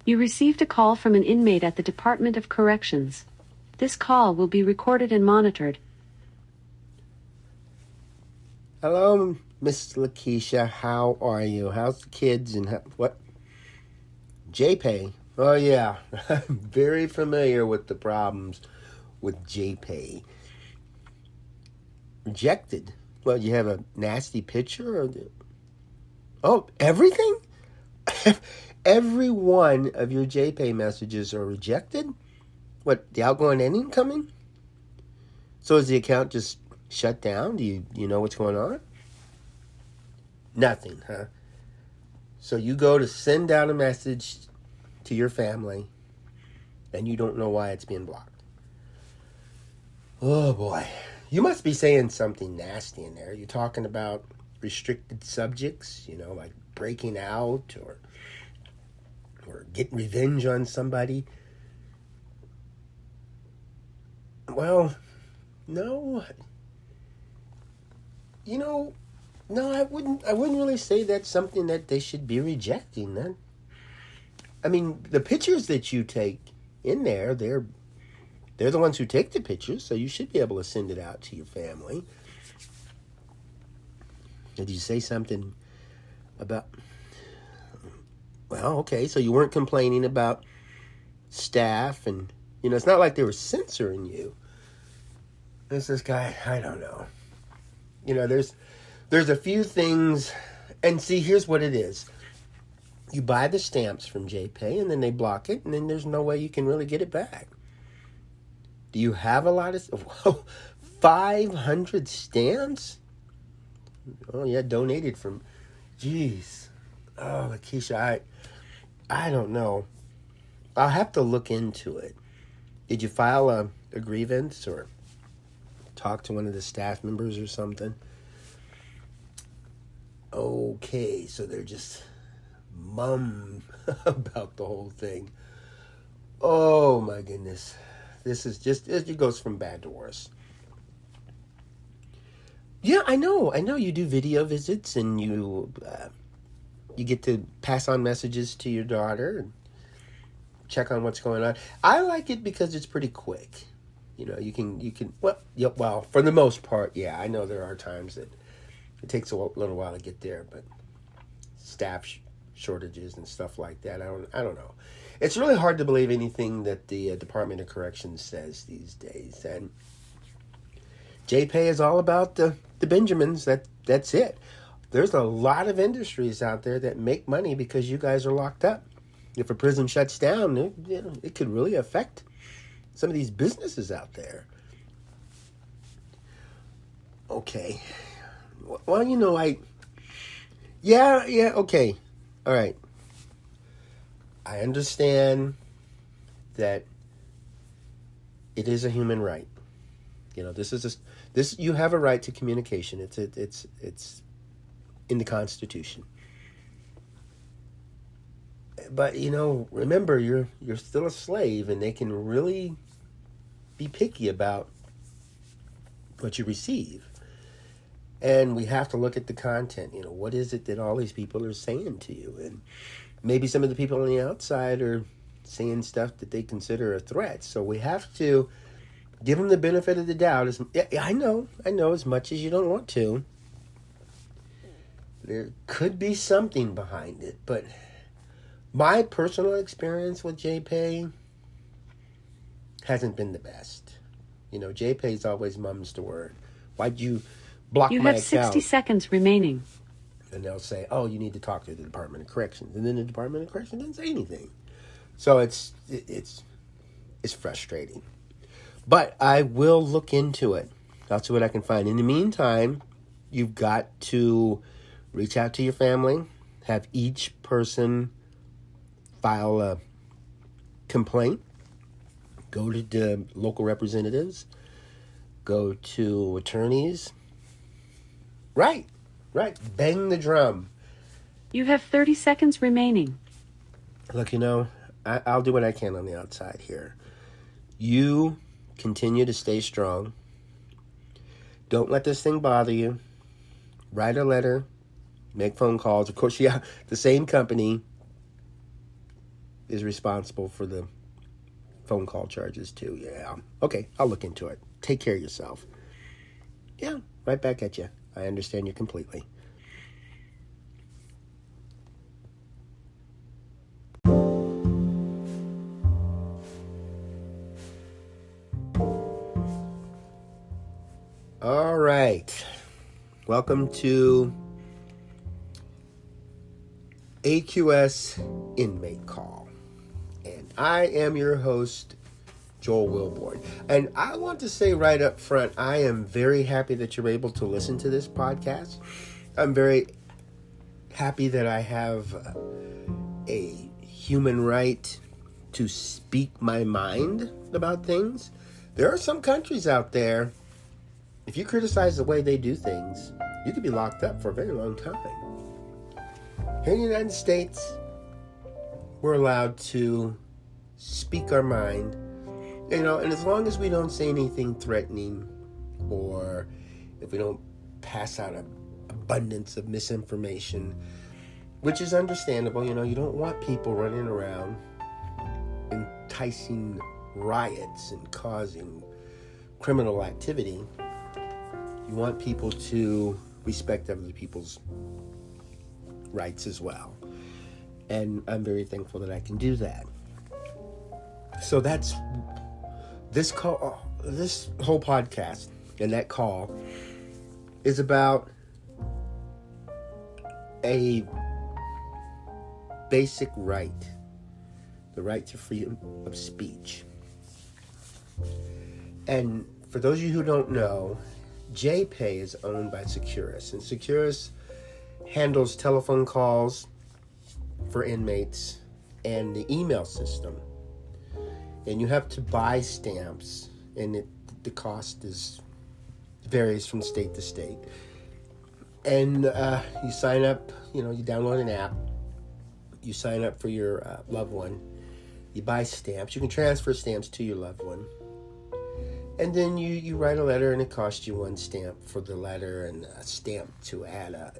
You received a call from an inmate at the Department of Corrections. This call will be recorded and monitored. Hello, Miss Laquisha. How are you? How's the kids and what? JPAY. Oh, yeah. I'm very familiar with the problems with JPAY. Rejected. Well, you have a nasty picture? Oh, everything? Every one of your JPAY messages are rejected? What, the outgoing and incoming? So is the account just shut down? Do you know what's going on? Nothing, huh? So you go to send out a message to your family and you don't know why it's being blocked. Oh boy. You must be saying something nasty in there. You're talking about restricted subjects, like breaking out or getting revenge on somebody. Well, no. No, I wouldn't really say that's something that they should be rejecting then. I mean, the pictures that you take in there, they're the ones who take the pictures, so you should be able to send it out to your family. Did you say something about... Well, okay, so you weren't complaining about staff and, it's not like they were censoring you. There's this guy, I don't know. There's a few things, and see, here's what it is. You buy the stamps from JPay, and then they block it, and then there's no way you can really get it back. Do you have a lot of... 500 stamps? Oh, yeah, donated from... Jeez. Oh, Laquisha, I don't know. I'll have to look into it. Did you file a grievance or talk to one of the staff members or something? Okay, so they're just mum about the whole thing. Oh my goodness. This is just, it goes from bad to worse. Yeah, I know you do video visits and you get to pass on messages to your daughter and check on what's going on. I like it because it's pretty quick. You can well, for the most part, yeah, I know there are times that it takes a little while to get there, but staff shortages and stuff like that, I don't know. It's really hard to believe anything that the Department of Corrections says these days. And JPay is all about the Benjamins. That's it. There's a lot of industries out there that make money because you guys are locked up. If a prison shuts down, it could really affect some of these businesses out there. Okay. Well, okay. All right. I understand that it is a human right. This you have a right to communication. It's in the Constitution. But remember, you're still a slave, and they can really be picky about what you receive. And we have to look at the content. What is it that all these people are saying to you? And maybe some of the people on the outside are saying stuff that they consider a threat. So we have to give them the benefit of the doubt. I know, as much as you don't want to. There could be something behind it. But my personal experience with JPay hasn't been the best. JPay's always mum's the word. Why'd you block my account? You have 60 seconds remaining. And they'll say, oh, you need to talk to the Department of Corrections. And then the Department of Corrections doesn't say anything. So it's frustrating. But I will look into it. I'll see what I can find. In the meantime, you've got to reach out to your family, have each person file a complaint, go to the local representatives, go to attorneys. Right. Bang the drum. You have 30 seconds remaining. Look, I'll do what I can on the outside here. You continue to stay strong. Don't let this thing bother you. Write a letter. Make phone calls. Of course, yeah, the same company is responsible for the phone call charges too. Yeah. Okay, I'll look into it. Take care of yourself. Yeah, right back at you. I understand you completely. All right. Welcome to AQS Inmate Call. And I am your host, Joel Wilborn. And I want to say right up front, I am very happy that you're able to listen to this podcast. I'm very happy that I have a human right to speak my mind about things. There are some countries out there, if you criticize the way they do things, you could be locked up for a very long time. Here in the United States, we're allowed to speak our mind, and as long as we don't say anything threatening, or if we don't pass out an abundance of misinformation, which is understandable. You don't want people running around enticing riots and causing criminal activity. You want people to respect other people's rights as well. And I'm very thankful that I can do that. So that's this call, this whole podcast and that call is about a basic right, the right to freedom of speech. And for those of you who don't know, JPAY is owned by Securus, and Securus handles telephone calls for inmates and the email system. And you have to buy stamps, and the cost varies from state to state. And you sign up, you download an app, you sign up for your loved one, you buy stamps, you can transfer stamps to your loved one. And then you write a letter, and it costs you one stamp for the letter and a stamp to add a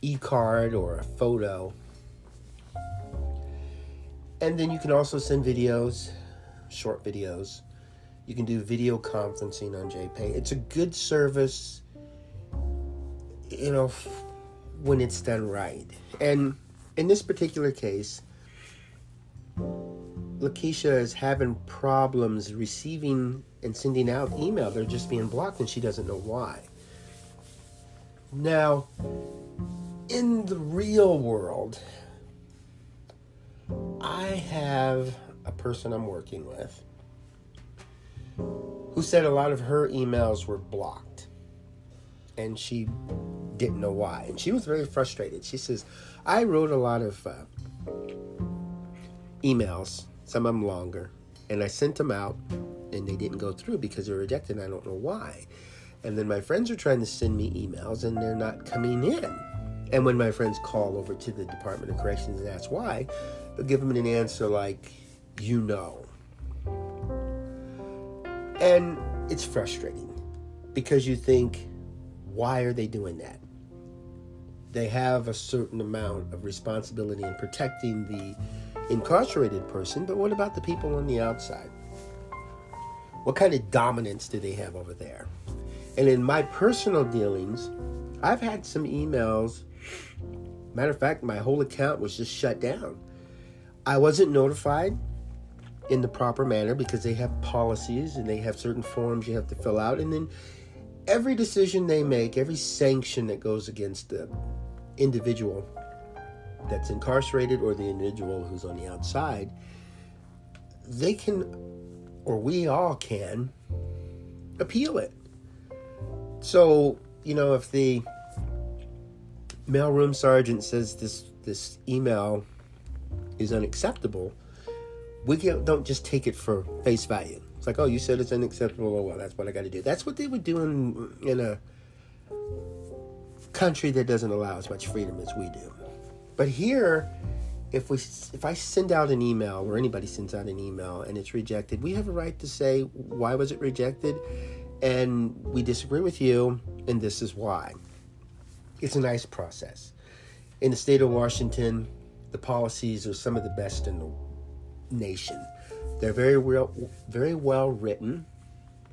e-card or a photo. And then you can also send videos, short videos. You can do video conferencing on JPAY. It's a good service, when it's done right. And in this particular case, Laquisha is having problems receiving and sending out email. They're just being blocked, and she doesn't know why. Now, in the real world, I have a person I'm working with who said a lot of her emails were blocked, and she didn't know why. And she was very frustrated. She says, I wrote a lot of emails, some of them longer, and I sent them out, and they didn't go through because they were rejected, and I don't know why. And then my friends are trying to send me emails, and they're not coming in. And when my friends call over to the Department of Corrections and ask why, they'll give them an answer like, And it's frustrating because you think, why are they doing that? They have a certain amount of responsibility in protecting the incarcerated person, but what about the people on the outside? What kind of dominance do they have over there? And in my personal dealings, I've had some emails. Matter of fact, my whole account was just shut down. I wasn't notified in the proper manner because they have policies and they have certain forms you have to fill out. And then every decision they make, every sanction that goes against the individual that's incarcerated or the individual who's on the outside, they can, or we all can, appeal it. So, if the mailroom sergeant says this email is unacceptable, we don't just take it for face value. It's like, oh, you said it's unacceptable. Oh, well, that's what I got to do. That's what they would do in a country that doesn't allow as much freedom as we do. But here, if I send out an email, or anybody sends out an email, and it's rejected, we have a right to say, why was it rejected? And we disagree with you, and this is why. It's a nice process. In the state of Washington, the policies are some of the best in nation. They're very well written,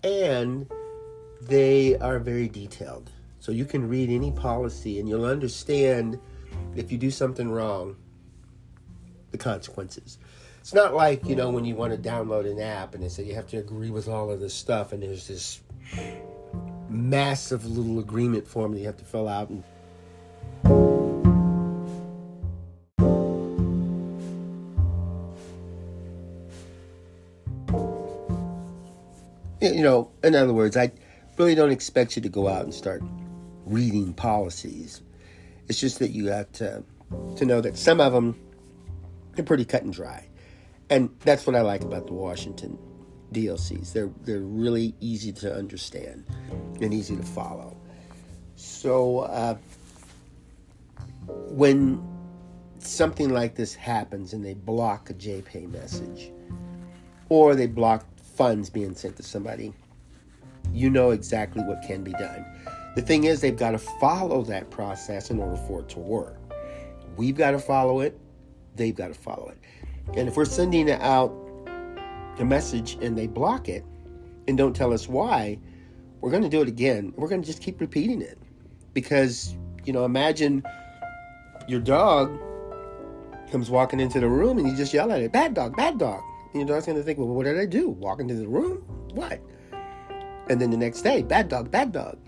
and they are very detailed. So you can read any policy and you'll understand if you do something wrong, the consequences. It's not like, when you want to download an app and they say you have to agree with all of this stuff, and there's this massive little agreement form that you have to fill out. And in other words, I really don't expect you to go out and start reading policies. It's just that you have to know that some of them, they're pretty cut and dry. And that's what I like about the Washington DLCs. They're really easy to understand and easy to follow. So when something like this happens and they block a JPAY message, or they block funds being sent to somebody, you know exactly what can be done. The thing is, they've got to follow that process in order for it to work. We've got to follow it. They've got to follow it. And if we're sending out a message and they block it and don't tell us why, we're going to do it again. We're going to just keep repeating it. Because, imagine your dog comes walking into the room and you just yell at it, "Bad dog, bad dog." And your dog's going to think, well, what did I do? Walk into the room? What? And then the next day, "Bad dog, bad dog."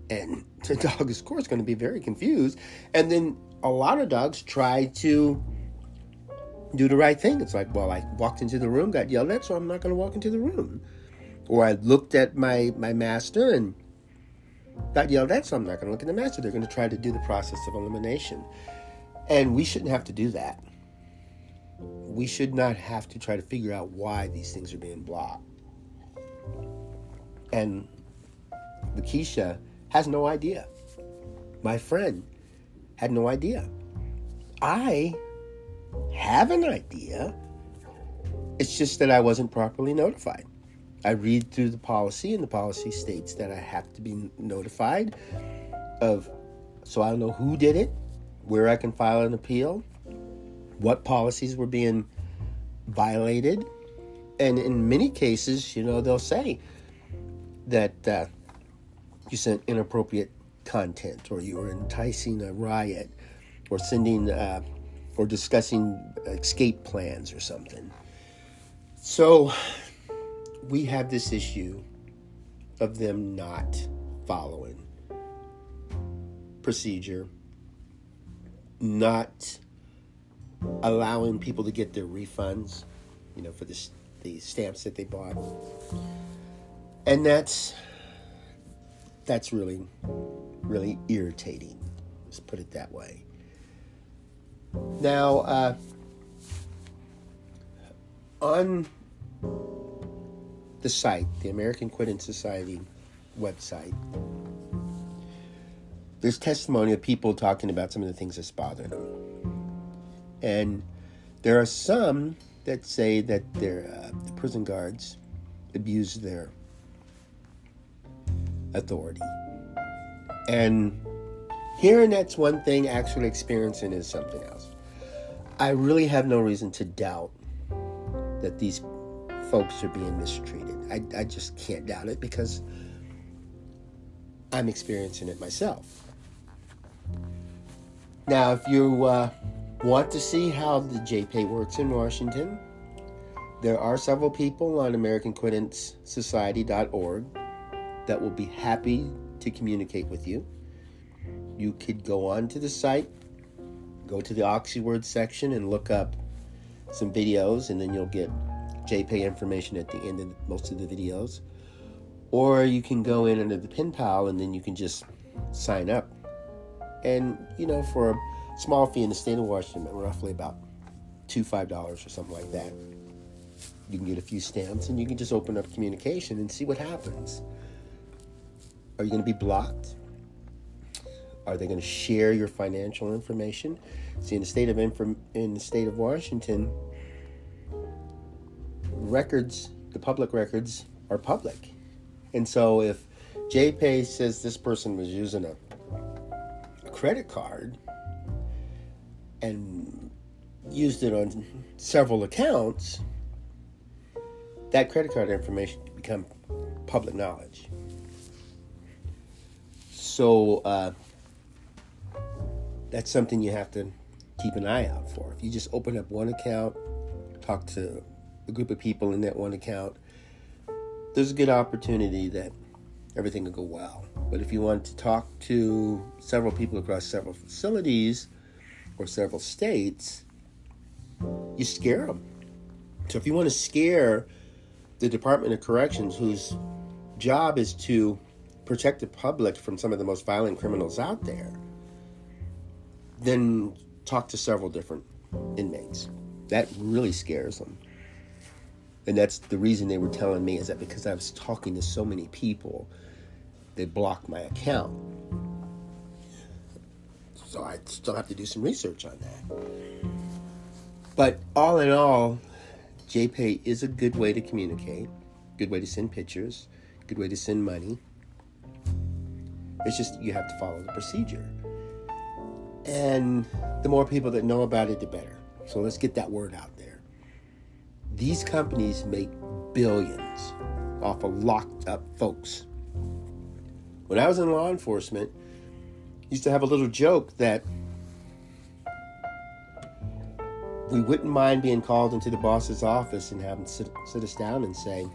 And the dog is, of course, going to be very confused. And then a lot of dogs try to do the right thing. It's like, well, I walked into the room, got yelled at, so I'm not going to walk into the room. Or I looked at my master and got yelled at, so I'm not going to look at the master. They're going to try to do the process of elimination. And we shouldn't have to do that. We should not have to try to figure out why these things are being blocked. And Laquisha has no idea. My friend had no idea. I have an idea. It's just that I wasn't properly notified. I read through the policy, and the policy states that I have to be notified so I know who did it, where I can file an appeal, what policies were being violated. And in many cases, they'll say that you sent inappropriate content, or you were enticing a riot, or sending or discussing escape plans or something. So we have this issue of them not following procedure, not allowing people to get their refunds, for the stamps that they bought. And that's really, really irritating. Let's put it that way. Now, on the site, the American Quittance Society website, there's testimony of people talking about some of the things that's bothering them. And there are some that say that the prison guards abuse their authority. And hearing that's one thing, actually experiencing is something else. I really have no reason to doubt that these folks are being mistreated. I just can't doubt it because I'm experiencing it myself. Now, if you want to see how the JPAY works in Washington, there are several people on AmericanQuittanceSociety.org that will be happy to communicate with you. You could go onto the site, go to the Oxyword section and look up some videos, and then you'll get JPAY information at the end of most of the videos. Or you can go in under the pen pal, and then you can just sign up. And, for a small fee in the state of Washington, roughly about $5 or something like that, you can get a few stamps, and you can just open up communication and see what happens. Are you going to be blocked? Are they going to share your financial information? See, in the state of Washington, records, the public records, are public. And so if JPAY says this person was using a credit card and used it on several accounts, that credit card information can become public knowledge. So that's something you have to keep an eye out for. If you just open up one account, talk to a group of people in that one account, there's a good opportunity that everything will go well. But if you want to talk to several people across several facilities or several states, you scare them. So if you want to scare the Department of Corrections, whose job is to protect the public from some of the most violent criminals out there, then talk to several different inmates. That really scares them. And that's the reason they were telling me, is that because I was talking to so many people, they blocked my account. So I still have to do some research on that. But all in all, JPAY is a good way to communicate, good way to send pictures, good way to send money. It's just you have to follow the procedure. And the more people that know about it, the better. So let's get that word out there. These companies make billions off of locked up folks. When I was in law enforcement, I used to have a little joke that we wouldn't mind being called into the boss's office and have him sit us down and say,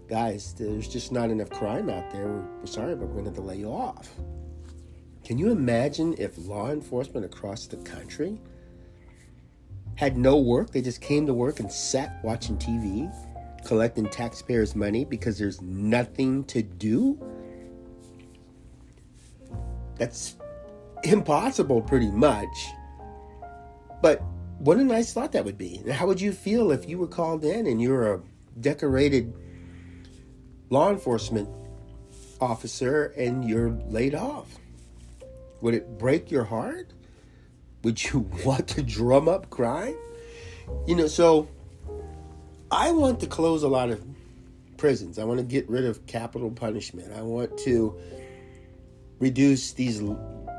guys, there's just not enough crime out there. We're sorry, but we're going to lay you off. Can you imagine if law enforcement across the country had no work? They just came to work and sat watching TV, collecting taxpayers' money because there's nothing to do? That's impossible, pretty much. But what a nice thought that would be. How would you feel if you were called in and you're a decorated law enforcement officer and you're laid off? Would it break your heart? Would you want to drum up crime? So I want to close a lot of prisons. I want to get rid of capital punishment. I want to reduce these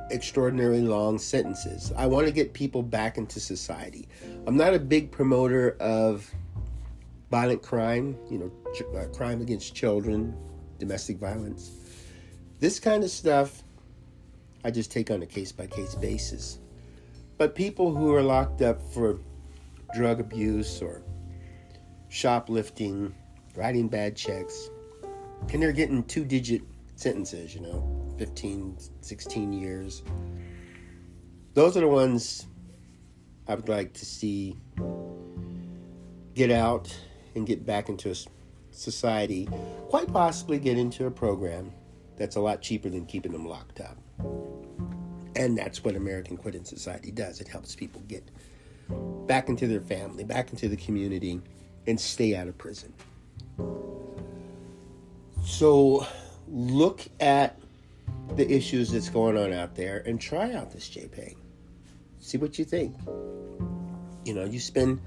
extraordinarily long sentences. I want to get people back into society. I'm not a big promoter of violent crime, crime against children, domestic violence. This kind of stuff I just take on a case-by-case basis. But people who are locked up for drug abuse or shoplifting, writing bad checks, and they're getting 2-digit sentences, 15, 16 years. Those are the ones I would like to see get out and get back into society, quite possibly get into a program that's a lot cheaper than keeping them locked up. And that's what American Quitting Society does. It helps people get back into their family, back into the community, and stay out of prison. So look at the issues that's going on out there and try out this JPAY. See what you think. You spend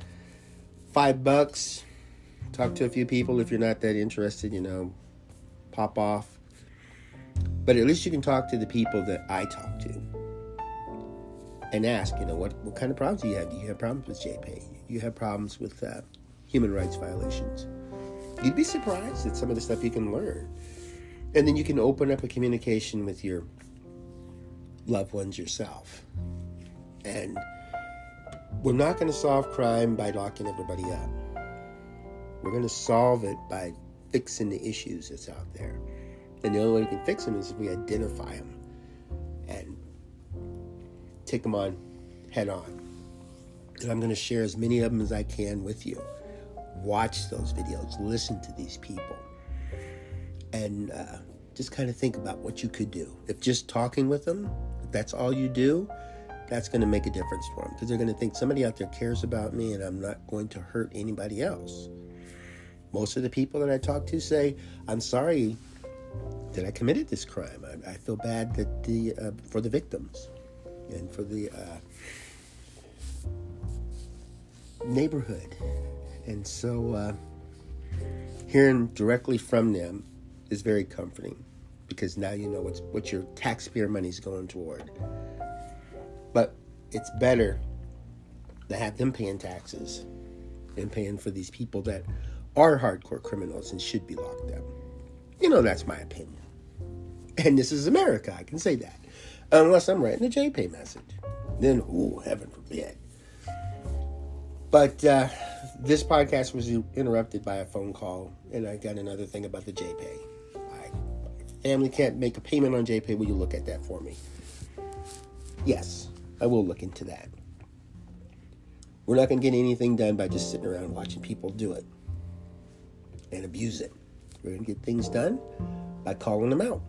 $5, talk to a few people. If you're not that interested, pop off. But at least you can talk to the people that I talk to and ask, what kind of problems do you have? Do you have problems with JPAY? Do you have problems with human rights violations? You'd be surprised at some of the stuff you can learn. And then you can open up a communication with your loved ones yourself. And we're not going to solve crime by locking everybody up. We're going to solve it by fixing the issues that's out there. And the only way we can fix them is if we identify them and take them on head on. And I'm going to share as many of them as I can with you. Watch those videos. Listen to these people. And just kind of think about what you could do. If just talking with them, if that's all you do, that's going to make a difference for them. Because they're going to think somebody out there cares about me and I'm not going to hurt anybody else. Most of the people that I talk to say, I'm sorry that I committed this crime. I feel bad that for the victims and for the neighborhood. And so hearing directly from them is very comforting, because now you know what your taxpayer money is going toward. But it's better to have them paying taxes and paying for these people that are hardcore criminals and should be locked up. That's my opinion. And this is America, I can say that. Unless I'm writing a JPAY message. Then, heaven forbid. But this podcast was interrupted by a phone call, and I got another thing about the JPAY. Family can't make a payment on JPAY. Will you look at that for me? Yes, I will look into that. We're not going to get anything done by just sitting around watching people do it and abuse it. We're going to get things done by calling them out.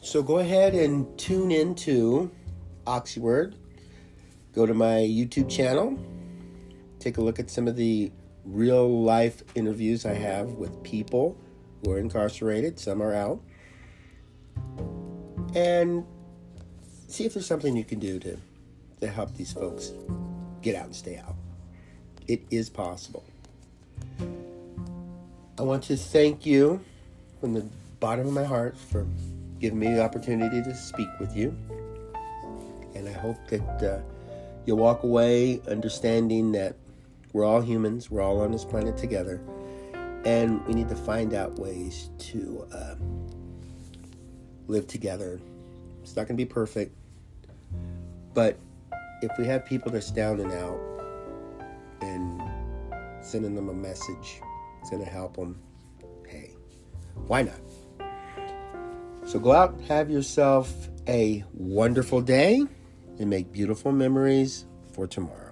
So go ahead and tune into Oxyword. Go to my YouTube channel. Take a look at some of the real life interviews I have with people who are incarcerated. Some are out. And see if there's something you can do to help these folks get out and stay out. It is possible. I want to thank you from the bottom of my heart for giving me the opportunity to speak with you. And I hope that you'll walk away understanding that we're all humans. We're all on this planet together. And we need to find out ways to live together. It's not going to be perfect. But if we have people that's down and out and sending them a message, it's going to help them. Hey, why not? So go out, have yourself a wonderful day, and make beautiful memories for tomorrow.